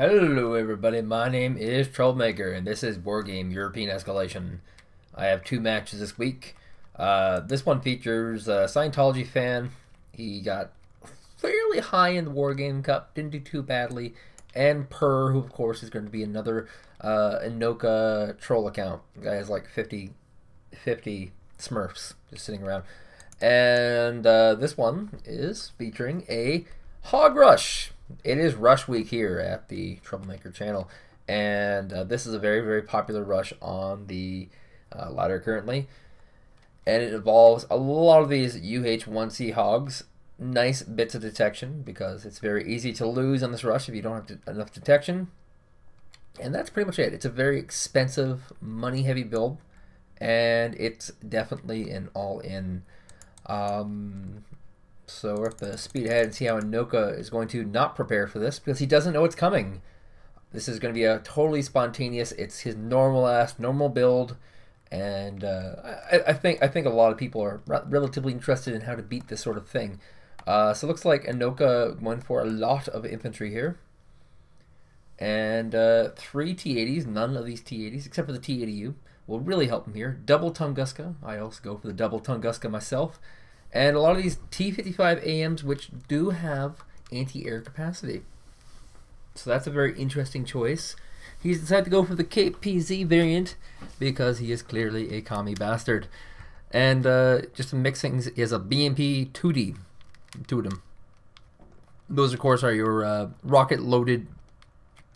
Hello everybody, my name is Troublemaker and this is Wargame European Escalation. I have two matches this week. This one features a Scientology fan. He got fairly high in the Wargame Cup, didn't do too badly. And who of course is going to be another Enohka troll account. The guy has like 50 Smurfs just sitting around. And this one is featuring a Hog Rush. It is Rush Week here at the Troublemaker channel, and this is a very popular rush on the ladder currently, and it involves a lot of these UH-1C HOGs. Nice bits of detection because it's very easy to lose on this rush if you don't have enough detection, and that's pretty much it. It's a very expensive, money-heavy build, and it's definitely an all-in. So we're going to speed ahead and see how Enohka is going to not prepare for this because he doesn't know it's coming. This is going to be a totally spontaneous. It's his normal build, and I think a lot of people are relatively interested in how to beat this sort of thing. So it looks like Enohka went for a lot of infantry here, and 3 T80s. None of these T80s except for the T80U will really help him here. Double Tunguska. I also go for the double Tunguska myself. And a lot of these T55 AMs which do have anti-air capacity. So that's a very interesting choice. He's decided to go for the KPZ variant because he is clearly a commie bastard. And just to mix things, he has a BMP 2D to him. Those of course are your rocket-loaded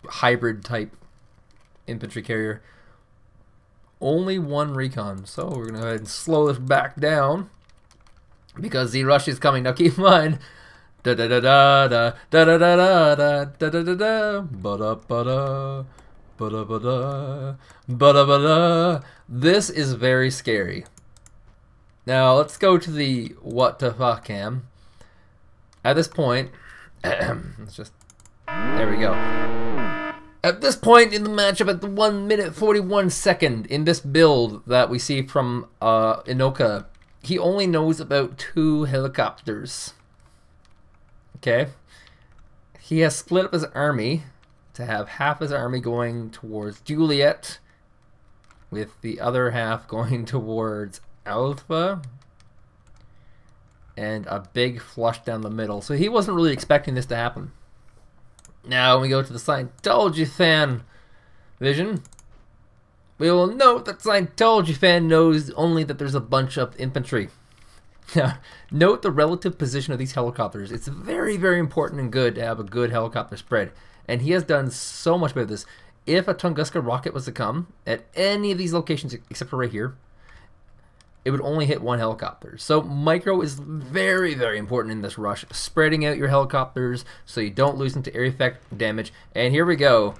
hybrid type infantry carrier. Only one recon, so we're going to go ahead and slow this back down, because the rush is coming. Now keep in mind, da da da da da da da da da da da da da ba da ba da ba da ba da ba da ba da. This is very scary. Now let's go to the what the fuck cam. At this point, let's just there we go. At this point in the matchup, at the 1 minute 41 second in this build that we see from Enohka, he only knows about 2 helicopters. Okay? He has split up his army to have half his army going towards Juliet, with the other half going towards Alpha, and a big flush down the middle. So he wasn't really expecting this to happen. Now when we go to the Scientology fan vision, we will note that Scientology fan knows only that there's a bunch of infantry. Now, note the relative position of these helicopters. It's very important and good to have a good helicopter spread. And he has done so much with this. If a Tunguska rocket was to come at any of these locations except for right here, it would only hit 1 helicopter. So micro is very important in this rush. Spreading out your helicopters so you don't lose them to air effect damage. And here we go.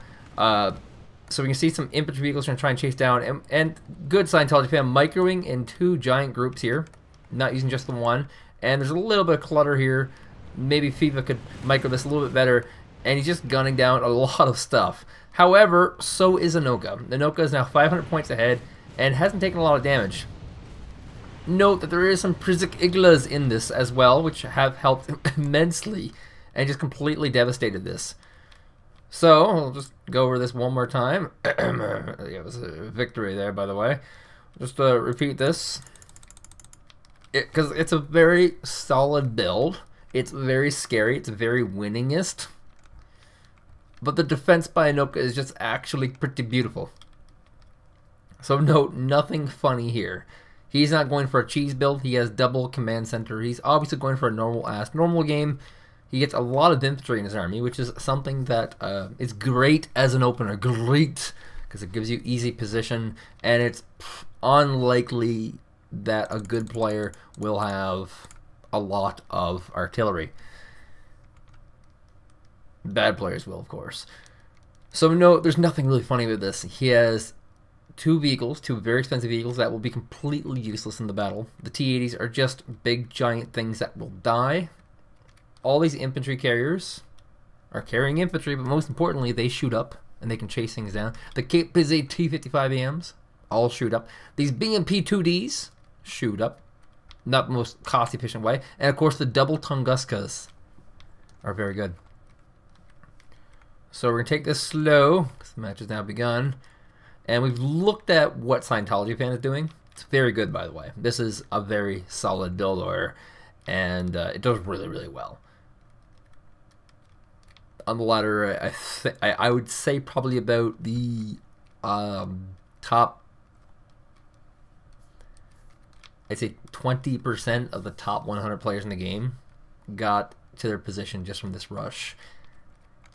So we can see some infantry vehicles trying to chase down, and good Scientology fan microing in 2 giant groups here, not using just the one. And there's a little bit of clutter here. Maybe FIFA could micro this a little bit better, and he's just gunning down a lot of stuff. However, so is Enohka. Enohka is now 500 points ahead and hasn't taken a lot of damage. Note that there is some Prizik Iglas in this as well, which have helped immensely and just completely devastated this. So, I'll just go over this one more time. It was a victory there, by the way. Just repeat this. Because it's a very solid build. It's very scary. It's very winningest. But the defense by Enohka is just actually pretty beautiful. So note, nothing funny here. He's not going for a cheese build. He has double command center. He's obviously going for a normal game. He gets a lot of infantry in his army, which is something that is great as an opener. Great, because it gives you easy position, and it's unlikely that a good player will have a lot of artillery. Bad players will, of course. So no, there's nothing really funny with this. He has 2 vehicles, 2 very expensive vehicles that will be completely useless in the battle. The T-80s are just big giant things that will die. All these infantry carriers are carrying infantry, but most importantly, they shoot up and they can chase things down. The KPZ T55 AMs all shoot up. These BMP 2Ds shoot up. Not the most cost-efficient way. And of course, the double Tunguskas are very good. So we're going to take this slow, because the match has now begun. And we've looked at what Scientology Fan is doing. It's very good, by the way. This is a very solid build order, and it does really, really well. On the ladder, I would say probably about the top, I'd say 20% of the top 100 players in the game got to their position just from this rush.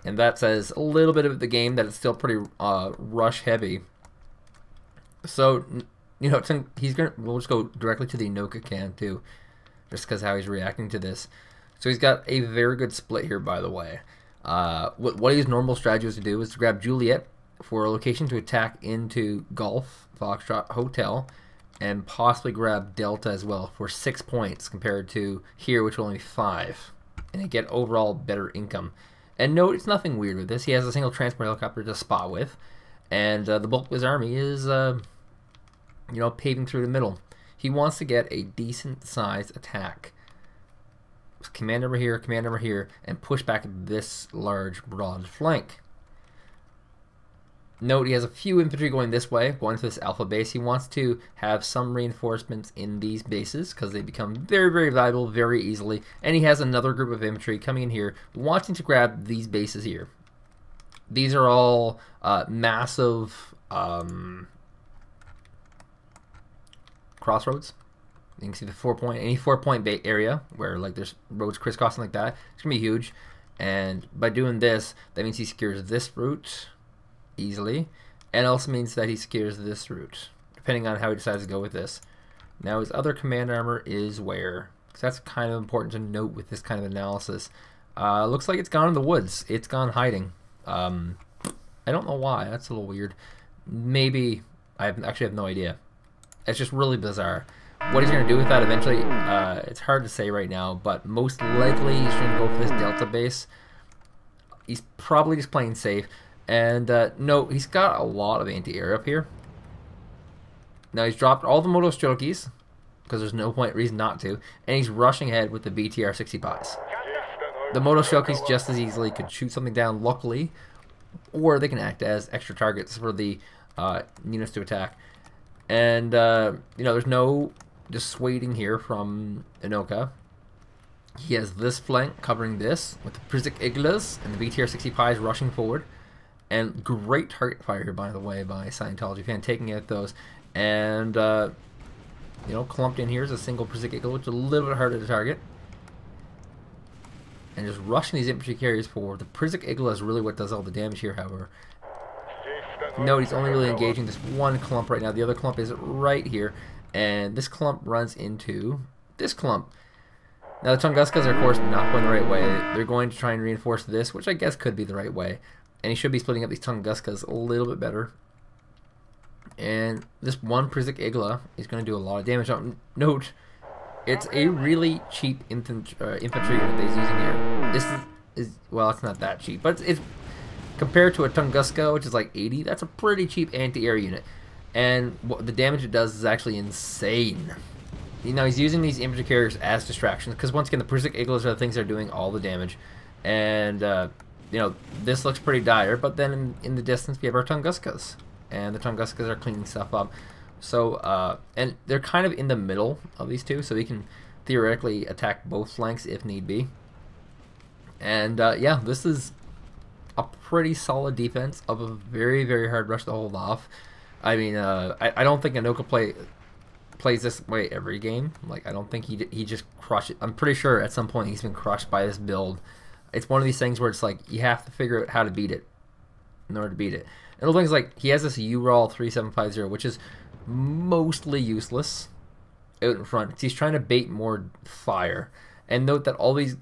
And that says a little bit of the game that it's still pretty rush heavy. So, you know, we'll just go directly to the Enohka can too, just because how he's reacting to this. So he's got a very good split here, by the way. What his normal strategy was to do is to grab Juliet for a location to attack into Golf, Foxtrot, Hotel, and possibly grab Delta as well for 6 points compared to here, which will only be 5, and get overall better income. And note, it's nothing weird with this. He has a single transport helicopter to spot with, and the bulk of his army is, you know, paving through the middle. He wants to get a decent sized attack. Command over here, and push back this large, broad flank. Note, he has a few infantry going this way, going to this alpha base. He wants to have some reinforcements in these bases because they become very, very valuable very easily. And he has another group of infantry coming in here, wanting to grab these bases here. These are all massive crossroads. You can see the any 4-point area where like there's roads crisscrossing like that. It's gonna be huge, and by doing this, that means he secures this route easily, and also means that he secures this route, depending on how he decides to go with this. Now his other command armor is where, because that's kind of important to note with this kind of analysis. Looks like it's gone in the woods. It's gone hiding. I don't know why. That's a little weird. Maybe actually have no idea. It's just really bizarre. What he's going to do with that eventually, it's hard to say right now, but most likely he's going to go for this Delta base. He's probably just playing safe. And no, he's got a lot of anti-air up here. Now he's dropped all the Moto Strelkys, because there's no reason not to, and he's rushing ahead with the BTR 60 pies. The Moto Strelkys just as easily could shoot something down, luckily, or they can act as extra targets for the units to attack. And, you know, there's no dissuading here from Enohka. He has this flank covering this with the Prizik Iglas and the BTR 60 pies rushing forward. And great target fire here, by the way, by Scientology Fan, taking out those. And, you know, clumped in here is a single Prizik Igla, which is a little bit harder to target. And just rushing these infantry carriers forward. The Prizik Igla is really what does all the damage here, however. Note, he's only really engaging this one clump right now. The other clump is right here. And this clump runs into this clump. Now the Tunguskas are, of course, not going the right way. They're going to try and reinforce this, which I guess could be the right way. And he should be splitting up these Tunguskas a little bit better. And this one Prizik Igla is going to do a lot of damage. Note, it's a really cheap infantry unit that he's using here. This is well, it's not that cheap, but it's compared to a Tunguska, which is like 80, that's a pretty cheap anti-air unit. And what the damage it does is actually insane. You know, he's using these infantry carriers as distractions, because once again, the Prizik Iglas are the things that are doing all the damage. And, you know, this looks pretty dire, but then in the distance, we have our Tunguskas. And the Tunguskas are cleaning stuff up. So, and they're kind of in the middle of these two, so he can theoretically attack both flanks if need be. And, yeah, this is a pretty solid defense of a very, very hard rush to hold off. I mean, I don't think Enohka plays this way every game. Like, I don't think he just crushed it. I'm pretty sure at some point he's been crushed by this build. It's one of these things where it's like you have to figure out how to beat it in order to beat it. And the things like he has this URAL 3750, which is mostly useless out in front. He's trying to bait more fire. And note that all these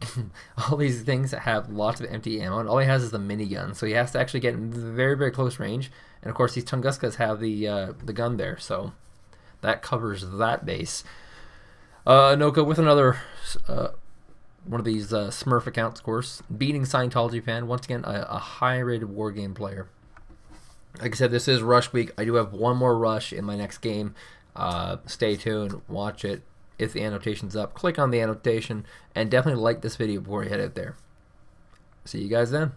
things have lots of empty ammo, and all he has is the minigun, so he has to actually get in very, very close range. And of course, these Tunguskas have the gun there, so that covers that base. Enohka with another one of these Smurf accounts, of course, beating Scientology Fan. Once again, a high-rated Wargame player. Like I said, this is Rush Week. I do have one more rush in my next game. Stay tuned, watch it. If the annotation's up, click on the annotation, and definitely like this video before you head out there. See you guys then.